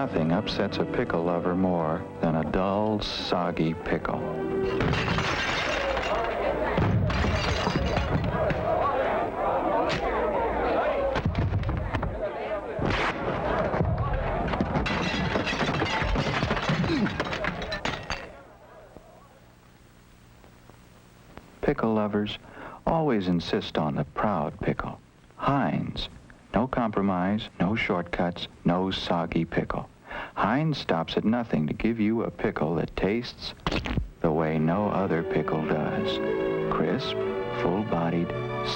Nothing upsets a pickle lover more than a dull, soggy pickle. Pickle lovers always insist on the proud pickle. Heinz. No compromise, no shortcuts, no soggy pickle. Heinz stops at nothing to give you a pickle that tastes the way no other pickle does. Crisp, full-bodied,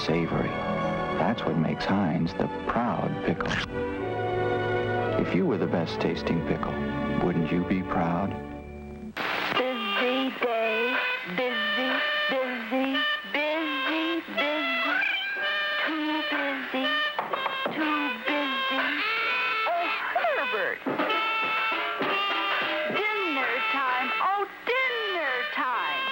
savory. That's what makes Heinz the proud pickle. If you were the best tasting pickle, wouldn't you be proud? Busy day, busy, busy, busy, busy. Too busy, too busy. Oh, Herbert. Dinner time, oh, dinner time.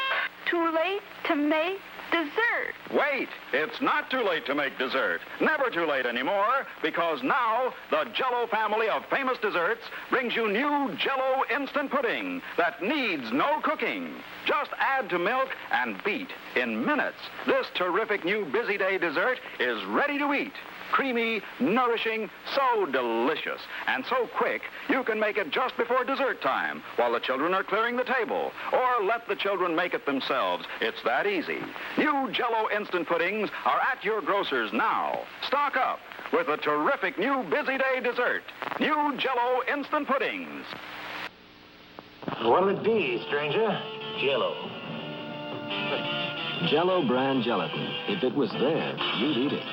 Too late to make dessert. Wait! It's not too late to make dessert. Never too late anymore, because now the Jell-O family of famous desserts brings you new Jell-O instant pudding that needs no cooking. Just add to milk and beat. In minutes, this terrific new busy day dessert is ready to eat. Creamy, nourishing, so delicious, and so quick, you can make it just before dessert time while the children are clearing the table, or let the children make it themselves. It's that easy. New Jell-O instant puddings are at your grocer's now. Stock up with a terrific new busy day dessert. New Jell-O instant puddings. What'll it be, stranger? Jell-O. Jell-O brand gelatin. If it was there, you'd eat it.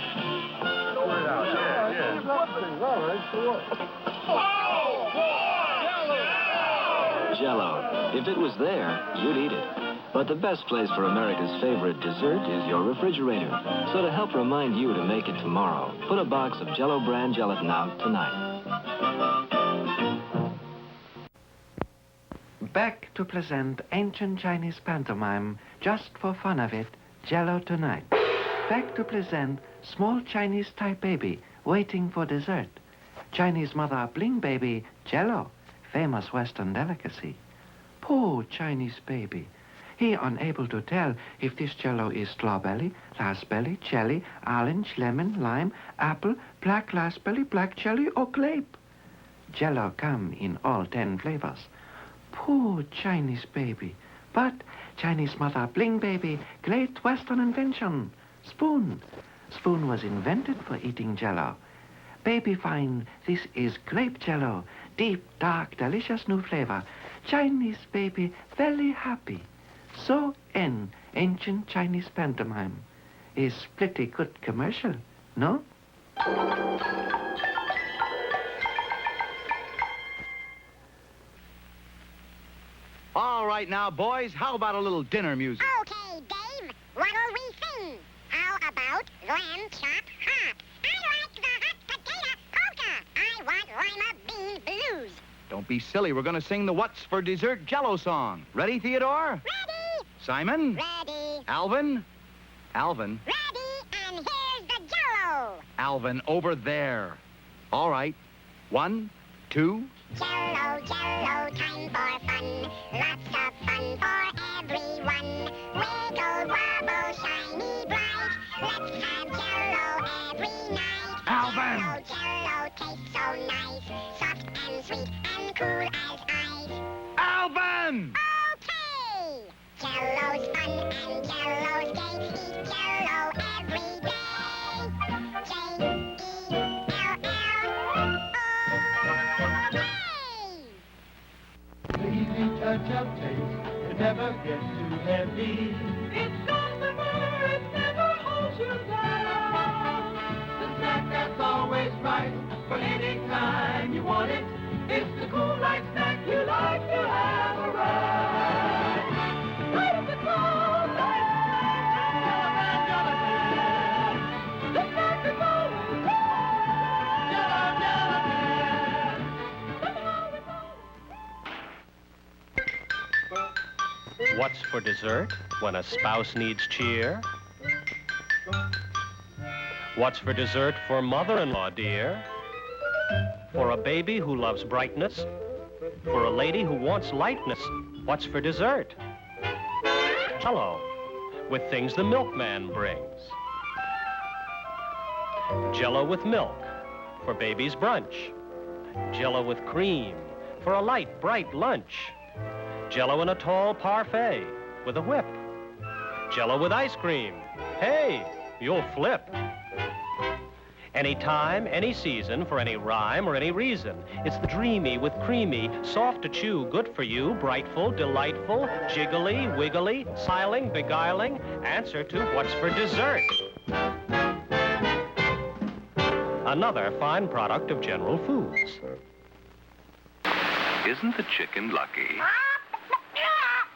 Jell-O. If it was there, you'd eat it. But the best place for America's favorite dessert is your refrigerator. So to help remind you to make it tomorrow, put a box of Jell-O brand gelatin out tonight. Back to present ancient Chinese pantomime, just for fun of it, Jell-O Tonight. Back to present small Chinese type baby waiting for dessert. Chinese mother bling baby, Jell-O, famous Western delicacy. Poor Chinese baby. He unable to tell if this Jell-O is strawberry, raspberry, cherry, orange, lemon, lime, apple, black raspberry, black cherry, or grape. Jell-O come in all 10 flavors. Poor Chinese baby. But Chinese mother bling baby, great Western invention. Spoon. Spoon was invented for eating Jell-O. Baby find this is grape Jell-O. Deep, dark, delicious new flavor. Chinese baby very happy. So end ancient Chinese pantomime. Is pretty good commercial, no? All right now, boys, how about a little dinner music? Okay, Dave, what'll we sing? How about lamb chop hot? I like the hot potato polka. I want lima bean blues. Don't be silly. We're going to sing the What's for Dessert Jell-O song. Ready, Theodore? Ready? Simon? Ready. Alvin? Alvin? Ready, and here's the Jell-O. Alvin, over there. All right. 1, 2. Jell-O, Jell-O, time for fun. Lots of fun for everyone. Wiggle, wobble, shiny, bright. Let's have Jell-O every night. Alvin! Jell-O, Jell-O tastes so nice. Soft and sweet and cool as ice. Alvin! Okay! Jell-O's fun and Jell-O's gay. Eat Jell-O every day. Easy touch of taste, it never gets too heavy. It's gossamer, it never holds you down. The snack that's always right for any time you want it. It's the cool light snack you like to have around. It's the cool light snack, Jell-O, the snack that's always right. Jell-O. What's for dessert when a spouse needs cheer? What's for dessert for mother-in-law, dear? For a baby who loves brightness. For a lady who wants lightness. What's for dessert? Jell-O, with things the milkman brings. Jell-O with milk, for baby's brunch. Jell-O with cream, for a light, bright lunch. Jell-O in a tall parfait, with a whip. Jell-O with ice cream. Hey, you'll flip. Any time, any season, for any rhyme or any reason. It's the dreamy with creamy, soft to chew, good for you, brightful, delightful, jiggly, wiggly, siling, beguiling, answer to what's for dessert. Another fine product of General Foods. Isn't the chicken lucky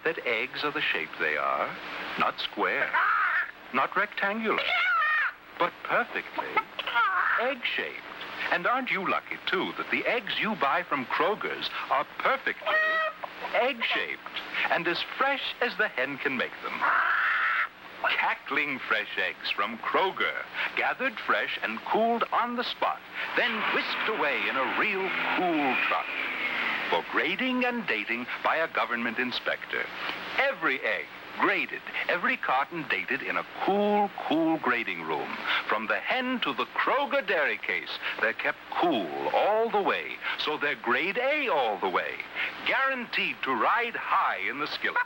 that eggs are the shape they are? Not square, not rectangular, but perfectly egg-shaped. And aren't you lucky, too, that the eggs you buy from Kroger's are perfectly egg-shaped and as fresh as the hen can make them? Cackling fresh eggs from Kroger, gathered fresh and cooled on the spot, then whisked away in a real cool truck for grading and dating by a government inspector. Every egg graded, every carton dated in a cool, cool grading room. From the hen to the Kroger dairy case, they're kept cool all the way, so they're grade A all the way. Guaranteed to ride high in the skillet.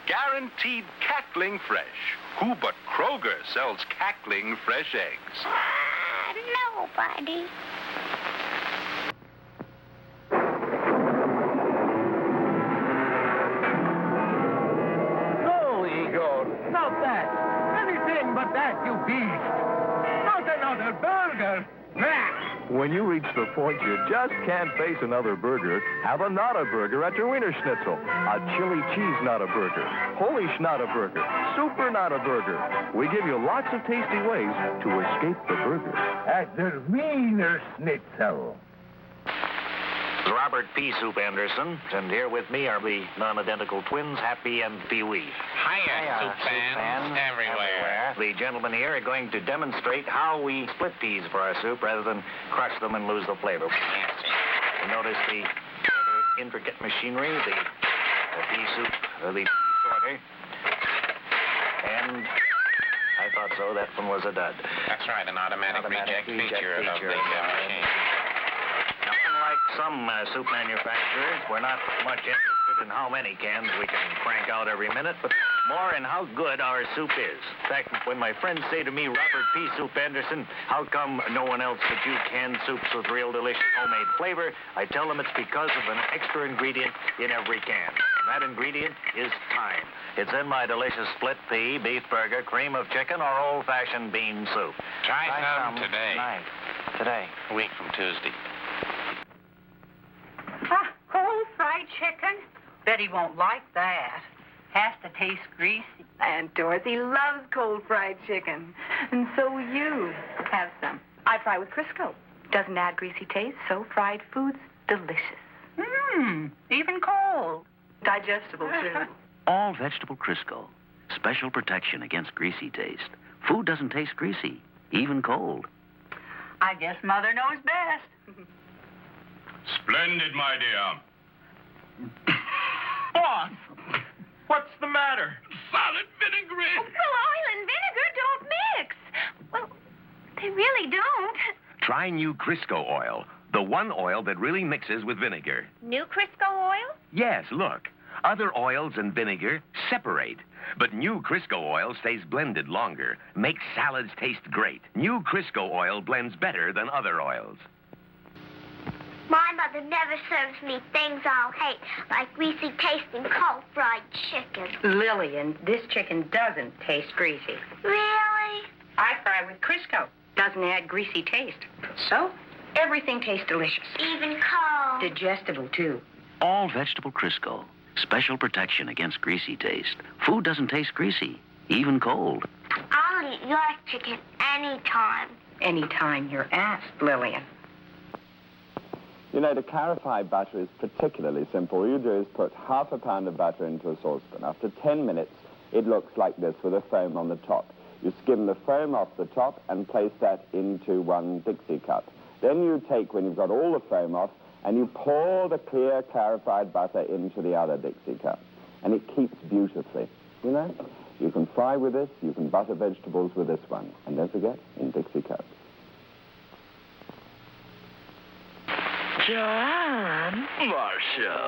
Guaranteed cackling fresh. Who but Kroger sells cackling fresh eggs? Nobody. Not that. Anything but that, you beast. Not another burger. When you reach the point you just can't face another burger, have a Nada burger at your Wiener Schnitzel. A chili cheese Nada burger, Polish Nada burger, Super Nada burger. We give you lots of tasty ways to escape the burger. At the Wiener Schnitzel. Robert P. Soup Anderson, and here with me are the non-identical twins, Happy and Pee-wee. Hiya, soup fans everywhere. The gentlemen here are going to demonstrate how we split peas for our soup rather than crush them and lose the flavor. You notice the rather intricate machinery, the pea soup, the pea sorter. And I thought so, that one was a dud. That's right, an automatic reject feature of the machine. Some soup manufacturers, we're not much interested in how many cans we can crank out every minute, but more in how good our soup is. In fact, when my friends say to me, Robert P. Soup Anderson, how come no one else but you cans soups with real delicious homemade flavor, I tell them it's because of an extra ingredient in every can. And that ingredient is time. It's in my delicious split pea, beef burger, cream of chicken, or old-fashioned bean soup. Try some today. Tonight. Today. A week from Tuesday. Cold fried chicken? Betty won't like that. Has to taste greasy. And Dorothy loves cold fried chicken. And so will you. Have some. I fry with Crisco. Doesn't add greasy taste, so fried food's delicious. Even cold. Digestible, too. All vegetable Crisco. Special protection against greasy taste. Food doesn't taste greasy, even cold. I guess Mother knows best. Splendid, my dear. Boss, what's the matter? Solid vinaigrette. Well, oil and vinegar don't mix. Well, they really don't. Try new Crisco oil, the one oil that really mixes with vinegar. New Crisco oil? Yes, look. Other oils and vinegar separate, but new Crisco oil stays blended longer, makes salads taste great. New Crisco oil blends better than other oils. My mother never serves me things I'll hate, like greasy tasting cold fried chicken. Lillian, this chicken doesn't taste greasy. Really? I fry with Crisco. Doesn't add greasy taste. So, everything tastes delicious. Even cold. Digestible, too. All vegetable Crisco. Special protection against greasy taste. Food doesn't taste greasy, even cold. I'll eat your chicken anytime. Anytime you're asked, Lillian. You know, to clarify butter is particularly simple. All you do is put half a pound of butter into a saucepan. After 10 minutes, it looks like this with a foam on the top. You skim the foam off the top and place that into one Dixie cup. Then you take, when you've got all the foam off, and you pour the clear, clarified butter into the other Dixie cup. And it keeps beautifully, you know? You can fry with this, you can butter vegetables with this one. And don't forget, in Dixie cups. John. Marcia.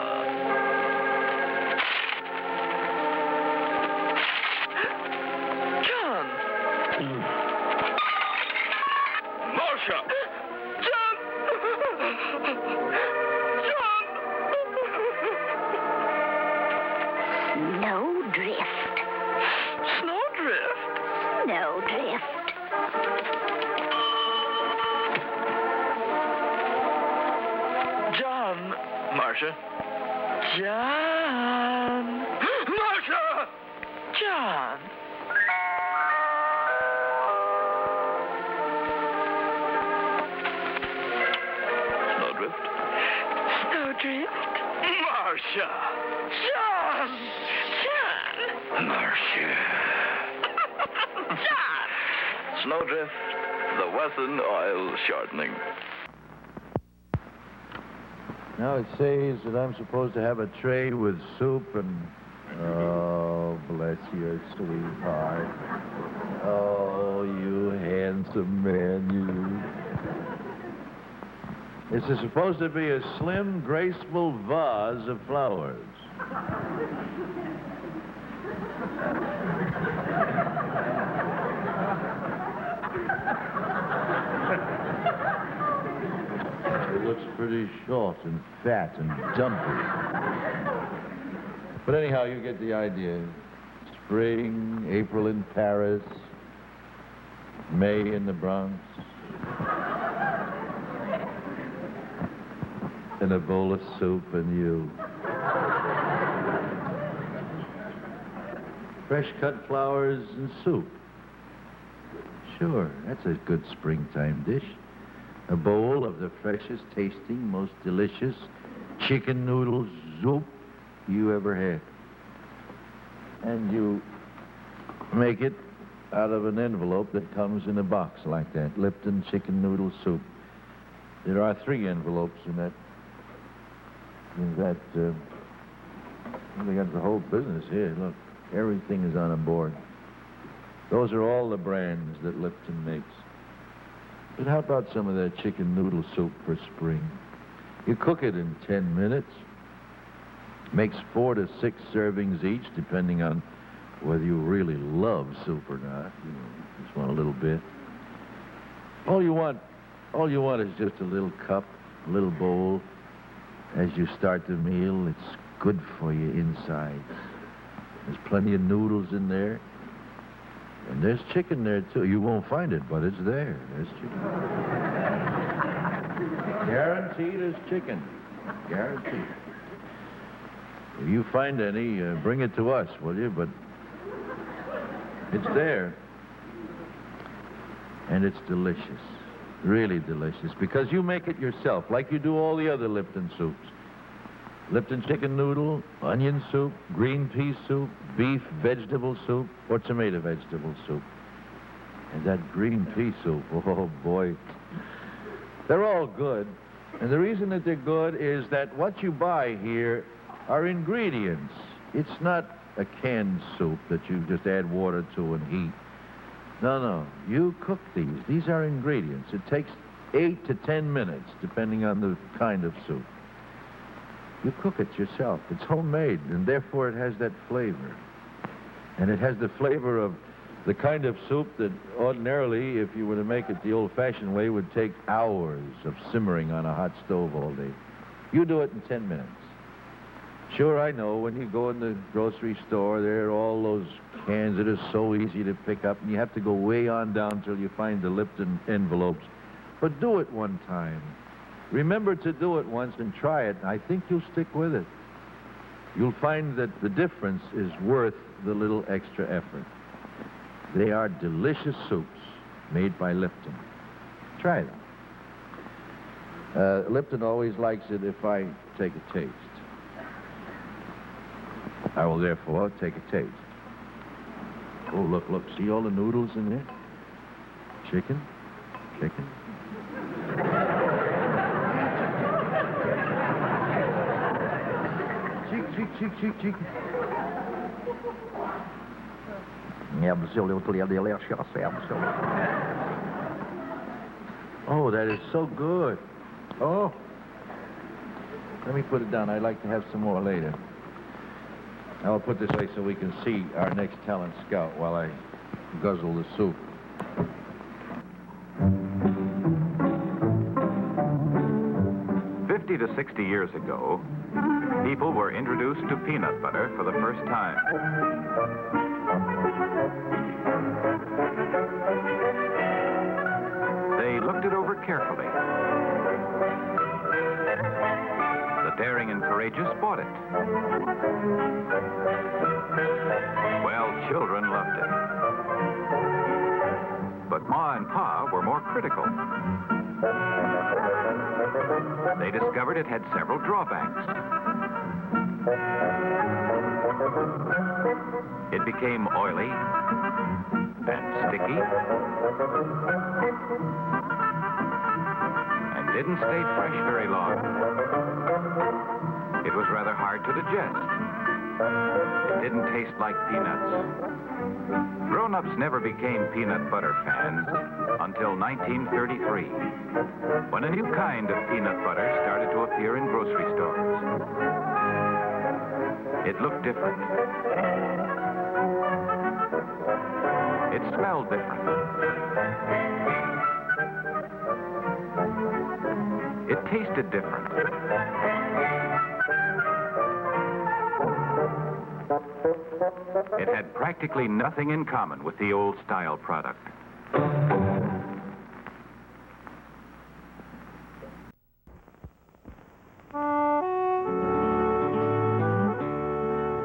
John. Marcia. John. John. Snowdrift. Snowdrift? Snowdrift. John. Marcia. John. Marcia! John. Snowdrift. Snowdrift. Marcia. John. John. Marcia. John. Snowdrift, the Wesson oil shortening. Now it says that I'm supposed to have a tray with soup and... Oh, bless your sweetheart. Oh, you handsome man, you. This is supposed to be a slim, graceful vase of flowers. It looks pretty short and fat and dumpy. But anyhow, you get the idea. Spring, April in Paris, May in the Bronx, and a bowl of soup and you. Fresh cut flowers and soup. Sure, that's a good springtime dish. A bowl of the freshest tasting, most delicious chicken noodle soup you ever had. And you make it out of an envelope that comes in a box like that, Lipton chicken noodle soup. There are 3 envelopes in that. They got the whole business here. Look, everything is on a board. Those are all the brands that Lipton makes. But how about some of that chicken noodle soup for spring? You cook it in 10 minutes. Makes 4 to 6 servings each, depending on whether you really love soup or not. You know, just want a little bit. All you want is just a little cup, a little bowl. As you start the meal, it's good for you inside. There's plenty of noodles in there. And there's chicken there, too. You won't find it, but it's there. There's chicken. Guaranteed there's chicken. Guaranteed. If you find any, bring it to us, will you? But it's there. And it's delicious. Really delicious. Because you make it yourself, like you do all the other Lipton soups. Lipton chicken noodle, onion soup, green pea soup, beef vegetable soup, or tomato vegetable soup. And that green pea soup, oh boy. They're all good. And the reason that they're good is that what you buy here are ingredients. It's not a canned soup that you just add water to and heat. No. You cook these. These are ingredients. It takes 8 to 10 minutes, depending on the kind of soup. You cook it yourself. It's homemade, and therefore it has that flavor. And it has the flavor of the kind of soup that ordinarily, if you were to make it the old-fashioned way, would take hours of simmering on a hot stove all day. You do it in 10 minutes. Sure, I know, when you go in the grocery store, there are all those cans that are so easy to pick up, and you have to go way on down till you find the Lipton envelopes. But do it one time. Remember to do it once and try it. I think you'll stick with it. You'll find that the difference is worth the little extra effort. They are delicious soups made by Lipton. Try them. Lipton always likes it if I take a taste. I will therefore take a taste. Oh, look. See all the noodles in there? Chicken. cheek. Oh, that is so good. Oh. Let me put it down. I'd like to have some more later. I'll put this away so we can see our next talent scout while I guzzle the soup. To 60 years ago, people were introduced to peanut butter for the first time. They looked it over carefully. The daring and courageous bought it. Well, children loved it. But Ma and Pa were more critical. They discovered it had several drawbacks. It became oily and sticky and didn't stay fresh very long. It was rather hard to digest. It didn't taste like peanuts. Grown-ups never became peanut butter fans until 1933, when a new kind of peanut butter started to appear in grocery stores. It looked different. It smelled different. It tasted different. It had practically nothing in common with the old-style product.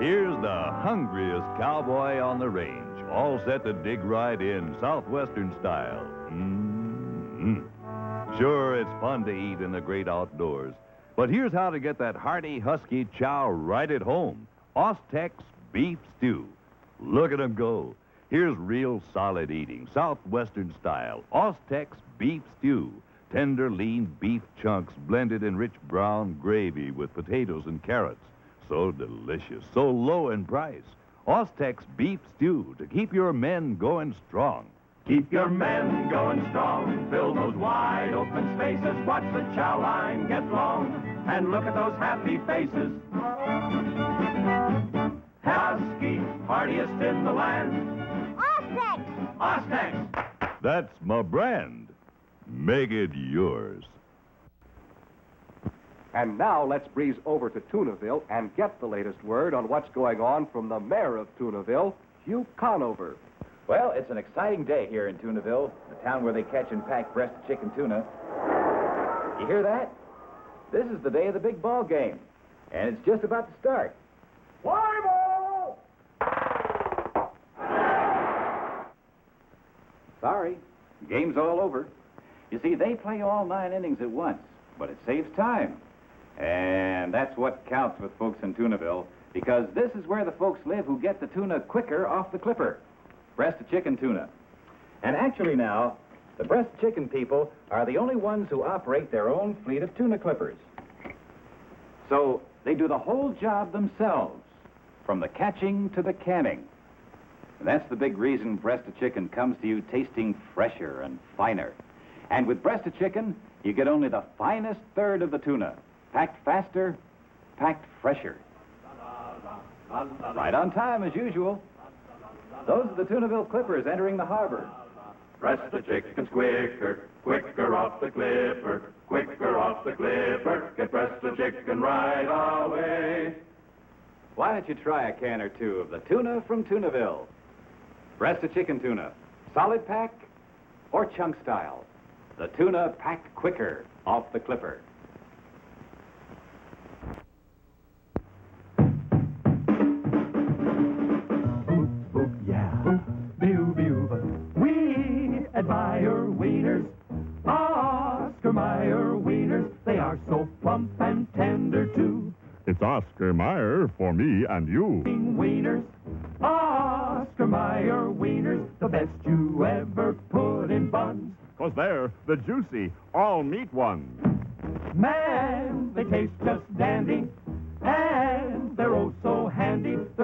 Here's the hungriest cowboy on the range, all set to dig right in, Southwestern style. Sure, it's fun to eat in the great outdoors, but here's how to get that hearty, husky chow right at home. Ostex beef stew. Look at 'em go. Here's real solid eating, Southwestern style. Ostex beef stew. Tender, lean beef chunks blended in rich brown gravy with potatoes and carrots. So delicious, so low in price. Ostex beef stew to keep your men going strong. Keep your men going strong. Fill those wide open spaces. Watch the chow line get long. And look at those happy faces. Husky, hardiest in the land. Ostex! Ostex! That's my brand. Make it yours. And now let's breeze over to Tunaville and get the latest word on what's going on from the mayor of Tunaville, Hugh Conover. Well, it's an exciting day here in Tunaville, the town where they catch and pack breast chicken tuna. You hear that? This is the day of the big ball game, and it's just about to start. Fly ball! Sorry, game's all over. You see, they play all 9 innings at once, but it saves time. And that's what counts with folks in Tunaville, because this is where the folks live who get the tuna quicker off the clipper. Breast chicken tuna. And actually now, the breast chicken people are the only ones who operate their own fleet of tuna clippers. So they do the whole job themselves, from the catching to the canning. And that's the big reason breast chicken comes to you tasting fresher and finer. And with breast chicken, you get only the finest third of the tuna. Packed faster, packed fresher. Right on time, as usual. Those are the Tunaville clippers entering the harbor. Breast the chickens quicker, quicker off the clipper, quicker off the clipper. Get breast the chicken right away. Why don't you try a can or two of the tuna from Tunaville? Breast of chicken tuna, solid pack or chunk style. The tuna packed quicker off the clipper. We admire wieners, Oscar Mayer wieners. They are so plump and tender, too. It's Oscar Mayer for me and you. Wieners, Oscar Mayer wieners, the best you ever put in buns. 'Cause they're the juicy, all-meat ones. Man, they taste just dandy, and they're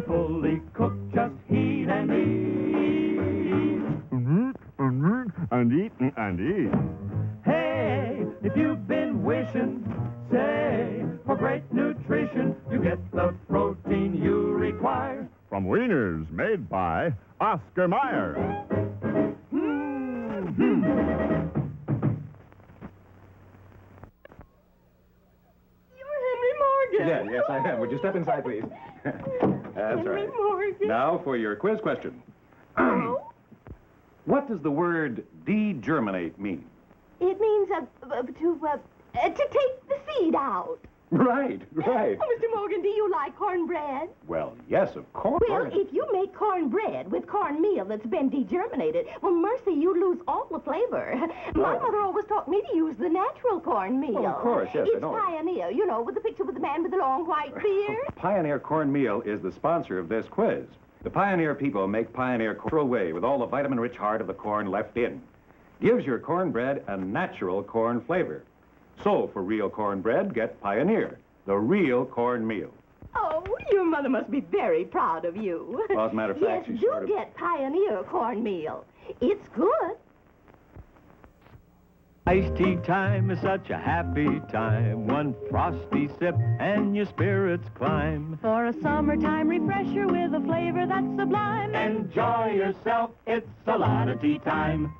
fully cooked, just heat and eat. And eat and eat. Hey, if you've been wishing, say, for great nutrition, you get the protein you require. From wieners made by Oscar Mayer. Yes, I am. Would you step inside, please? That's right. Morgan. Now for your quiz question. What does the word degerminate mean? It means to take the seed out. Right. Oh, Mr. Morgan, do you like cornbread? Well, yes, of course. Well, if you make cornbread with cornmeal that's been degerminated, well, mercy, you lose all the flavor. My mother always taught me to use the natural cornmeal. Oh, of course, yes, I it's know. Pioneer, you know, with the picture with the man with the long white beard. Pioneer Cornmeal is the sponsor of this quiz. The Pioneer people make Pioneer natural way with all the vitamin-rich heart of the corn left in. Gives your cornbread a natural corn flavor. So, for real cornbread, get Pioneer, the real cornmeal. Oh, your mother must be very proud of you. Well, as a matter of fact, yes, she's sort of... get Pioneer cornmeal. It's good. Iced tea time is such a happy time. One frosty sip and your spirits climb. For a summertime refresher with a flavor that's sublime. Enjoy yourself, it's Salada tea time.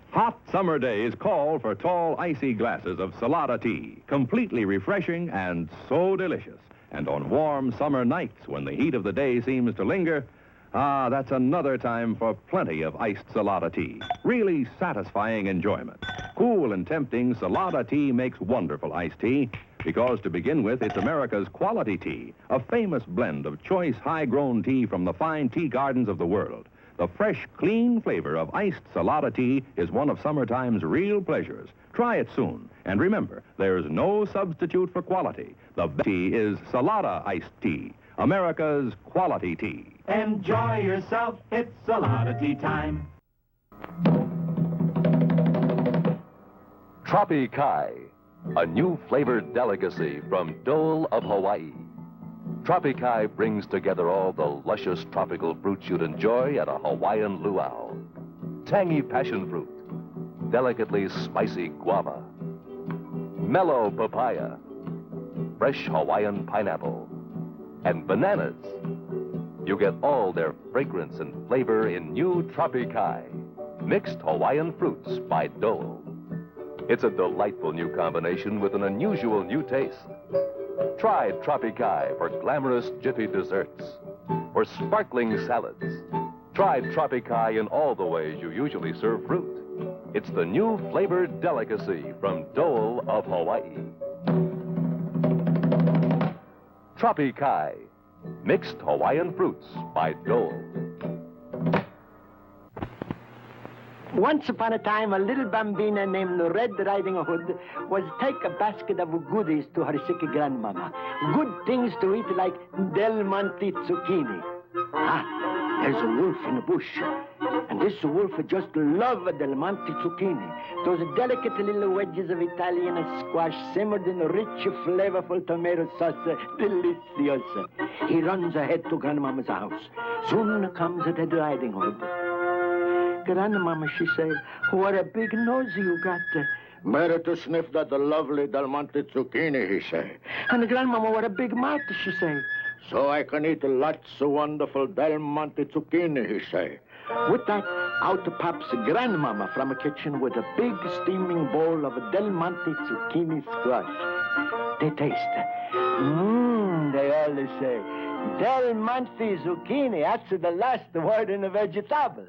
Hot summer days call for tall, icy glasses of Salada tea, completely refreshing and so delicious. And on warm summer nights when the heat of the day seems to linger, that's another time for plenty of iced Salada tea. Really satisfying enjoyment. Cool and tempting, Salada tea makes wonderful iced tea because, to begin with, it's America's quality tea, a famous blend of choice, high-grown tea from the fine tea gardens of the world. The fresh, clean flavor of iced Salada tea is one of summertime's real pleasures. Try it soon. And remember, there's no substitute for quality. The best tea is Salada iced tea, America's quality tea. Enjoy yourself, it's Salada tea time. Tropi-Kai, a new flavored delicacy from Dole of Hawaii. Tropi-Kai brings together all the luscious tropical fruits you'd enjoy at a Hawaiian luau. Tangy passion fruit, delicately spicy guava, mellow papaya, fresh Hawaiian pineapple, and bananas. You get all their fragrance and flavor in new Tropi-Kai, mixed Hawaiian fruits by Dole. It's a delightful new combination with an unusual new taste. Try Tropi-Kai for glamorous jiffy desserts, for sparkling salads. Try Tropi-Kai in all the ways you usually serve fruit. It's the new flavored delicacy from Dole of Hawaii. Tropi-Kai, mixed Hawaiian fruits by Dole. Once upon a time, a little bambina named Red Riding Hood was take a basket of goodies to her sick grandmama. Good things to eat like Del Monte zucchini. There's a wolf in the bush. And this wolf just loved Del Monte zucchini. Those delicate little wedges of Italian squash simmered in rich, flavorful tomato sauce. Delicious. He runs ahead to grandmama's house. Soon comes Red Riding Hood. Grandmama, she say, what a big nose you got. Better to sniff that lovely Del Monte zucchini, he say. And grandmama, what a big mouth, she say. So I can eat lots of wonderful Del Monte zucchini, he say. With that, out pops grandmama from the kitchen with a big steaming bowl of Del Monte zucchini squash. They taste. They always say, Del Monte zucchini, that's the last word in a vegetable.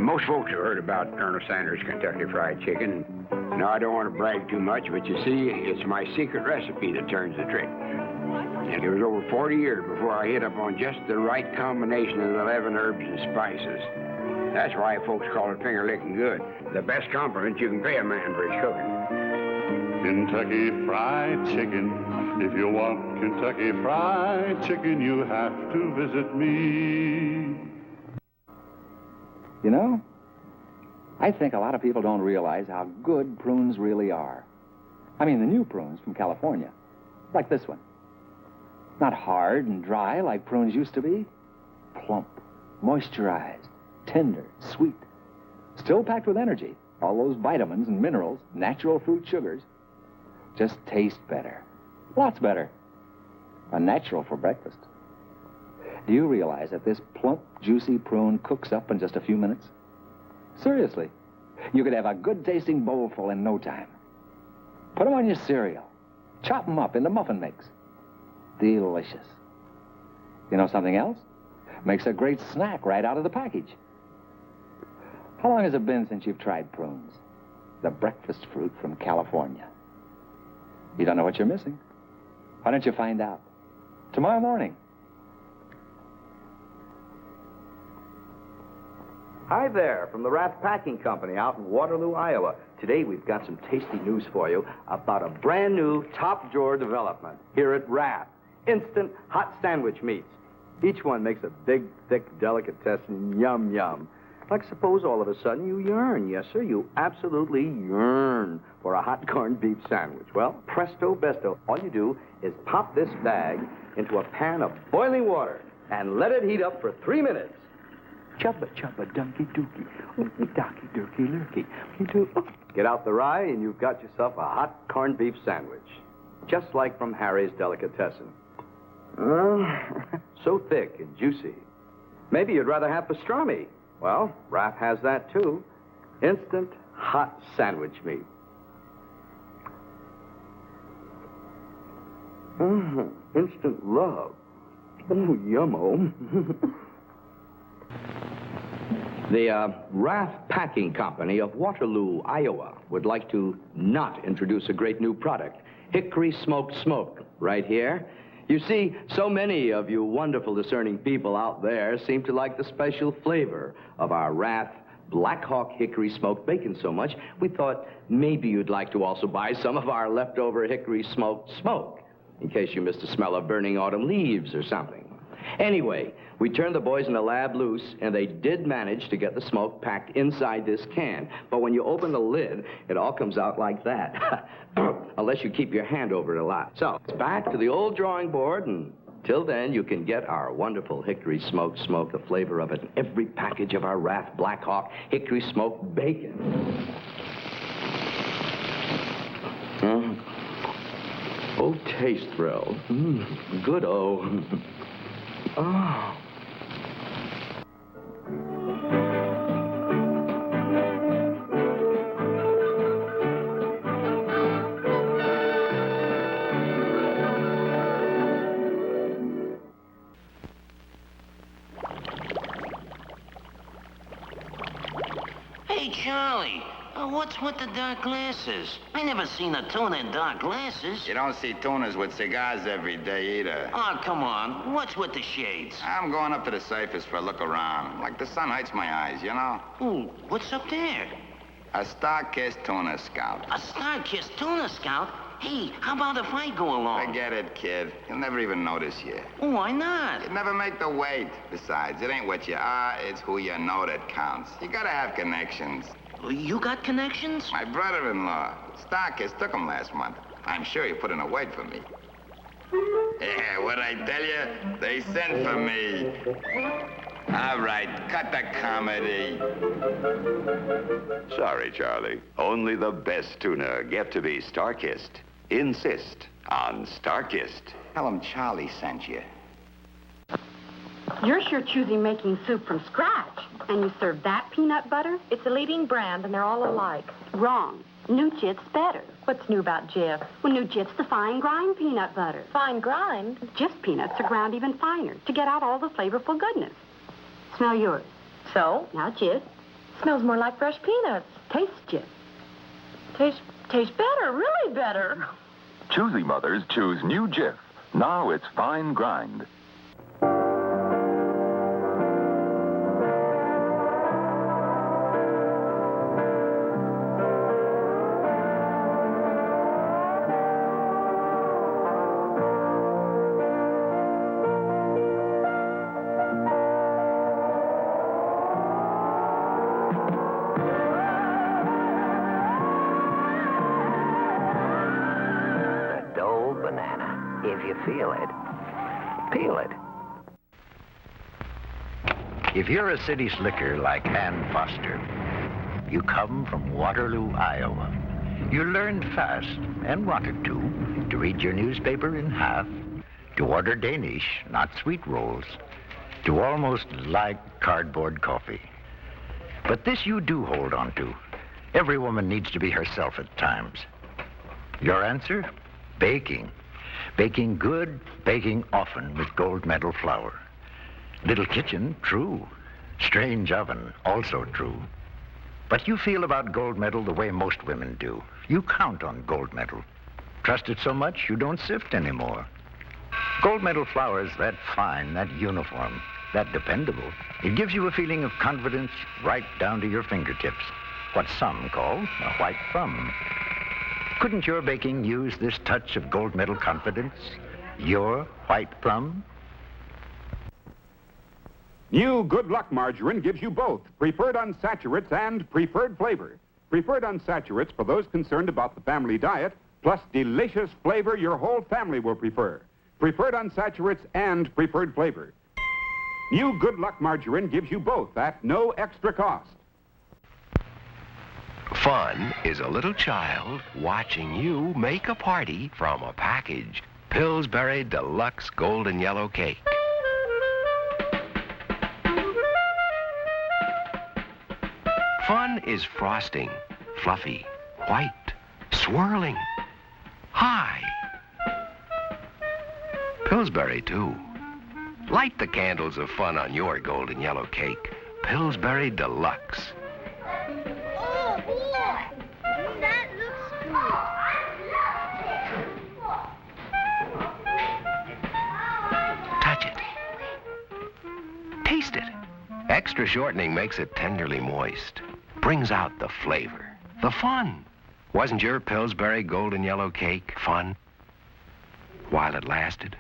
Most folks have heard about Colonel Sanders' Kentucky Fried Chicken. Now, I don't want to brag too much, but you see, it's my secret recipe that turns the trick. And it was over 40 years before I hit up on just the right combination of 11 herbs and spices. That's why folks call it finger-licking good. The best compliment you can pay a man for his cooking. Kentucky Fried Chicken. If you want Kentucky Fried Chicken, you have to visit me. You know, I think a lot of people don't realize how good prunes really are. I mean, the new prunes from California, like this one. Not hard and dry like prunes used to be. Plump, moisturized, tender, sweet. Still packed with energy. All those vitamins and minerals, natural fruit sugars. Just taste better. Lots better. A natural for breakfast. Do you realize that this plump, juicy prune cooks up in just a few minutes? Seriously. You could have a good-tasting bowlful in no time. Put them on your cereal. Chop them up into muffin mix. Delicious. You know something else? Makes a great snack right out of the package. How long has it been since you've tried prunes? The breakfast fruit from California. You don't know what you're missing. Why don't you find out? Tomorrow morning. Hi there, from the Rath Packing Company out in Waterloo, Iowa. Today we've got some tasty news for you about a brand new top drawer development here at Rath. Instant hot sandwich meats. Each one makes a big, thick delicatessen yum yum. Like suppose all of a sudden you yearn, yes sir, you absolutely yearn for a hot corned beef sandwich. Well, presto besto, all you do is pop this bag into a pan of boiling water and let it heat up for 3 minutes. Chubba chubba dunky dookie, ookie dokie durky lurky. Get out the rye and you've got yourself a hot corned beef sandwich. Just like from Harry's Delicatessen. So thick and juicy. Maybe you'd rather have pastrami. Well, Rath has that too. Instant hot sandwich meat. Instant love. Oh, yummo. The Rath Packing Company of Waterloo, Iowa, would like to not introduce a great new product, Hickory Smoked Smoke, right here. You see, so many of you wonderful discerning people out there seem to like the special flavor of our Rath Black Hawk Hickory Smoked Bacon so much, we thought maybe you'd like to also buy some of our leftover Hickory Smoked Smoke, in case you missed a smell of burning autumn leaves or something. Anyway, we turned the boys in the lab loose, and they did manage to get the smoke packed inside this can. But when you open the lid, it all comes out like that. Unless you keep your hand over it a lot. So, it's back to the old drawing board, and till then, you can get our wonderful Hickory Smoked Smoke, the flavor of it, in every package of our Rath Black Hawk Hickory Smoked Bacon. Oh, taste thrill. Good-o. Oh. Hey, Charlie, what's with the dark glasses? I never seen a tuna in dark glasses. You don't see tunas with cigars every day either. Oh, come on. What's with the shades? I'm going up to the surface for a look around. Like the sun hurts my eyes, you know? Ooh, what's up there? A star-kissed tuna scout. A star-kissed tuna scout? Hey, how about if I go along? Forget it, kid. You'll never even notice you. Why not? You'd never make the weight. Besides, it ain't what you are, it's who you know that counts. You gotta have connections. You got connections? My brother-in-law, Starkist, took him last month. I'm sure he put in a word for me. Yeah, what'd I tell you? They sent for me. All right, cut the comedy. Sorry, Charlie. Only the best tuna get to be Star-kissed. Insist on Star-kissed. Tell him Charlie sent you. You're sure choosing making soup from scratch. And you serve that peanut butter? It's a leading brand, and they're all alike. Wrong. New Jit's better. What's new about Jif? Well, New Jit's the fine grind peanut butter. Fine grind? Jif peanuts are ground even finer to get out all the flavorful goodness. Smell yours. So? Now Jif. Smells more like fresh peanuts. Taste Jif. Tastes better, really better. Choosy mothers choose new Jif. Now it's fine grind. If you feel it, peel it. If you're a city slicker like Ann Foster, you come from Waterloo, Iowa. You learned fast, and wanted to read your newspaper in half, to order Danish, not sweet rolls, to almost like cardboard coffee. But this you do hold on to. Every woman needs to be herself at times. Your answer? Baking. Baking good, baking often with gold medal flour. Little kitchen, true. Strange oven, also true. But you feel about gold medal the way most women do. You count on gold medal. Trust it so much you don't sift anymore. Gold medal flour is that fine, that uniform, that dependable. It gives you a feeling of confidence right down to your fingertips. What some call a white thumb. Couldn't your baking use this touch of gold medal confidence? Your white thumb? New Good Luck Margarine gives you both preferred unsaturates and preferred flavor. Preferred unsaturates for those concerned about the family diet, plus delicious flavor your whole family will prefer. Preferred unsaturates and preferred flavor. New Good Luck Margarine gives you both at no extra cost. Fun is a little child watching you make a party from a package. Pillsbury Deluxe Golden Yellow Cake. Fun is frosting, fluffy, white, swirling, high. Pillsbury, too. Light the candles of fun on your golden yellow cake. Pillsbury Deluxe. Oh, boy! That looks good. Touch it. Taste it. Extra shortening makes it tenderly moist. Brings out the flavor, the fun. Wasn't your Pillsbury golden yellow cake fun while it lasted?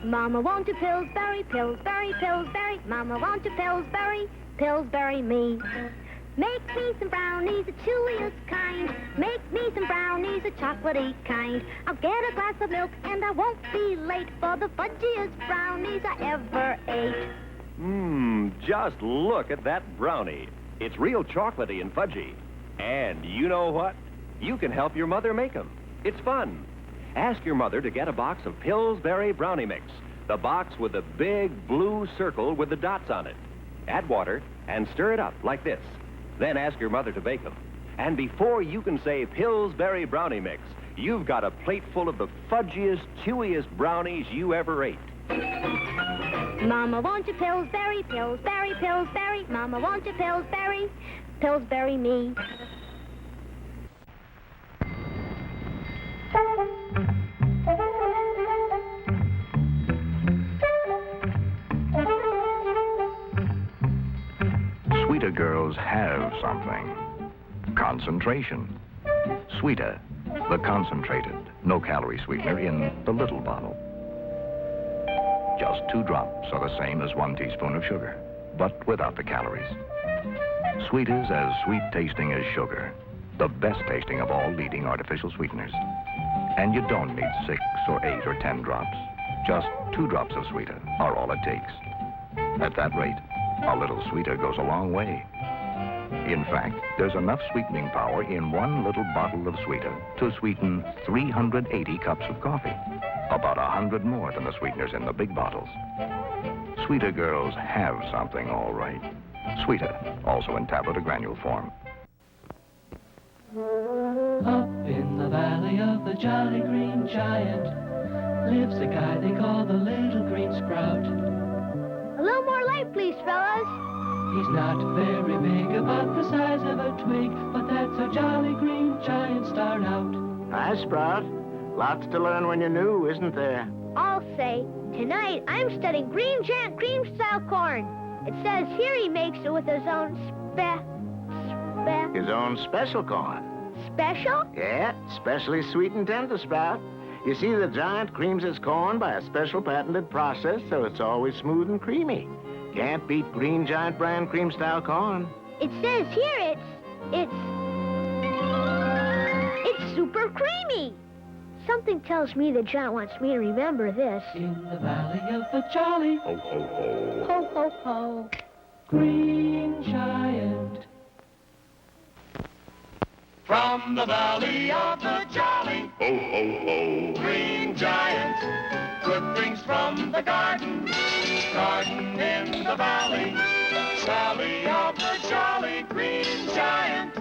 Mama, won't you Pillsbury, Pillsbury, Pillsbury? Mama, won't you Pillsbury, Pillsbury me? Make me some brownies, the chewiest kind. Make me some brownies, the chocolatey kind. I'll get a glass of milk and I won't be late for the fudgiest brownies I ever ate. Just look at that brownie. It's real chocolatey and fudgy. And you know what? You can help your mother make them. It's fun. Ask your mother to get a box of Pillsbury Brownie Mix, the box with the big blue circle with the dots on it. Add water and stir it up like this. Then ask your mother to bake them. And before you can say Pillsbury Brownie Mix, you've got a plate full of the fudgiest, chewiest brownies you ever ate. Mama, won't you Pillsbury, Pillsbury, Pillsbury? Mama, won't you Pillsbury, Pillsbury me? Sweeter girls have something. Concentration. Sweeter, the concentrated, no-calorie sweetener in the little bottle. Just 2 drops are the same as 1 teaspoon of sugar, but without the calories. Sweeter's as sweet-tasting as sugar, the best tasting of all leading artificial sweeteners. And you don't need 6 or 8 or 10 drops. Just 2 drops of Sweeter are all it takes. At that rate, a little Sweeter goes a long way. In fact, there's enough sweetening power in 1 little bottle of Sweeter to sweeten 380 cups of coffee. About 100 more than the sweeteners in the big bottles. Sweeter girls have something, all right. Sweeter, also in tablet or granule form. Up in the valley of the Jolly Green Giant lives a guy they call the Little Green Sprout. A little more light, please, fellas. He's not very big, about the size of a twig, but that's how Jolly Green Giants start out. Hi, Sprout. Lots to learn when you're new, isn't there? I'll say, tonight I'm studying Green Giant cream-style corn. It says here he makes it with his own His own special corn. Special? Yeah, specially sweet and tender, Sprout. You see, the giant creams his corn by a special patented process so it's always smooth and creamy. Can't beat Green Giant brand cream-style corn. It says here it's super creamy. Something tells me the Giant wants me to remember this. In the valley of the Jolly. Ho, ho, ho. Ho, ho, ho. Green Giant. From the valley of the Jolly. Ho, ho, ho. Green Giant. Good things from the garden. Garden in the valley. Valley of the Jolly. Green Giant.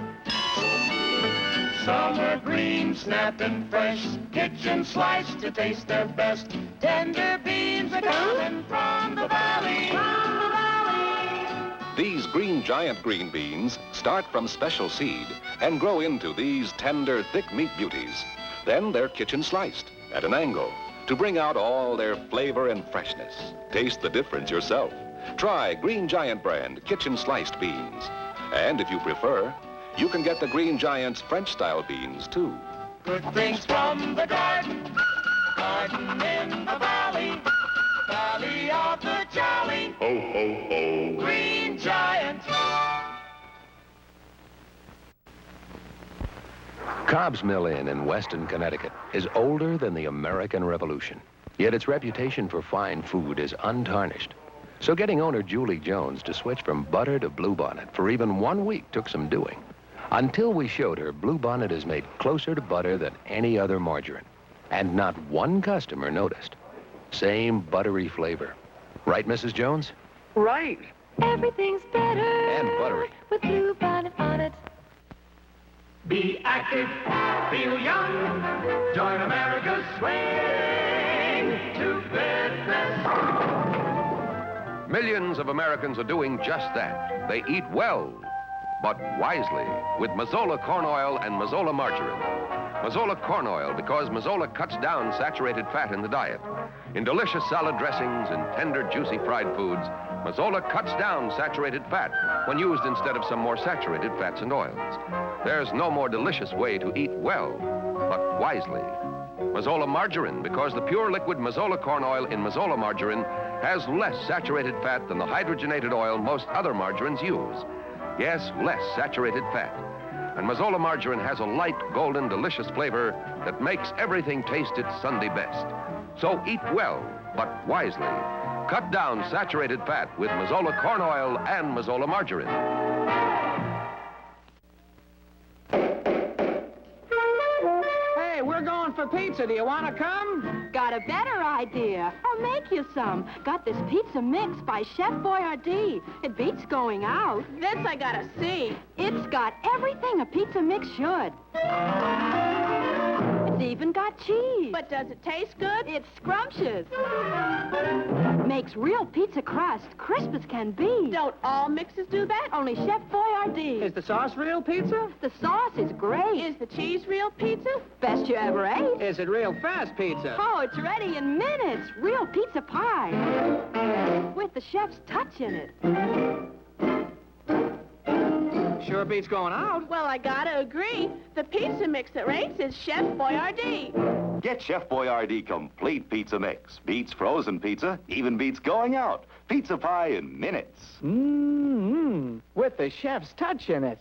Summer green, snapped and fresh, kitchen sliced to taste their best. Tender beans are coming from the valley. From the valley. These Green Giant green beans start from special seed and grow into these tender, thick meat beauties. Then they're kitchen sliced at an angle to bring out all their flavor and freshness. Taste the difference yourself. Try Green Giant brand kitchen sliced beans. And if you prefer, you can get the Green Giant's French-style beans, too. Good things from the garden. Garden in the valley. Valley of the Jolly. Ho, ho, ho. Green Giant. Cobb's Mill Inn in Weston, Connecticut is older than the American Revolution. Yet its reputation for fine food is untarnished. So getting owner Julie Jones to switch from butter to Bluebonnet for even 1 week took some doing. Until we showed her Bluebonnet is made closer to butter than any other margarine. And not one customer noticed. Same buttery flavor. Right, Mrs. Jones? Right. Everything's better. And buttery. With Bluebonnet on it. Be active, feel young. Join America's swing to fitness. Millions of Americans are doing just that. They eat well, but wisely, with Mazola corn oil and Mazola margarine. Mazola corn oil because Mazola cuts down saturated fat in the diet. In delicious salad dressings and tender, juicy fried foods, Mazola cuts down saturated fat when used instead of some more saturated fats and oils. There's no more delicious way to eat well, but wisely. Mazola margarine because the pure liquid Mazola corn oil in Mazola margarine has less saturated fat than the hydrogenated oil most other margarines use. Yes, less saturated fat. And Mazola margarine has a light, golden, delicious flavor that makes everything taste its Sunday best. So eat well, but wisely. Cut down saturated fat with Mazola corn oil and Mazola margarine. Hey, we're going for pizza. Do you want to come? Got a better idea. I'll make you some. Got this pizza mix by Chef Boyardee. It beats going out. This I gotta see. It's got everything a pizza mix should. It's even got cheese. But does it taste good? It's scrumptious. Makes real pizza crust, crisp as can be. Don't all mixes do that? Only Chef Boyardee. Is the sauce real pizza? The sauce is great. Is the cheese real pizza? Best you ever ate. Is it real fast pizza? Oh, it's ready in minutes. Real pizza pie. With the chef's touch in it. Sure beats going out. Well, I gotta agree. The pizza mix that rates is Chef Boyardee. Get Chef Boyardee Complete Pizza Mix. Beats frozen pizza, even beats going out. Pizza pie in minutes. With the chef's touch in it.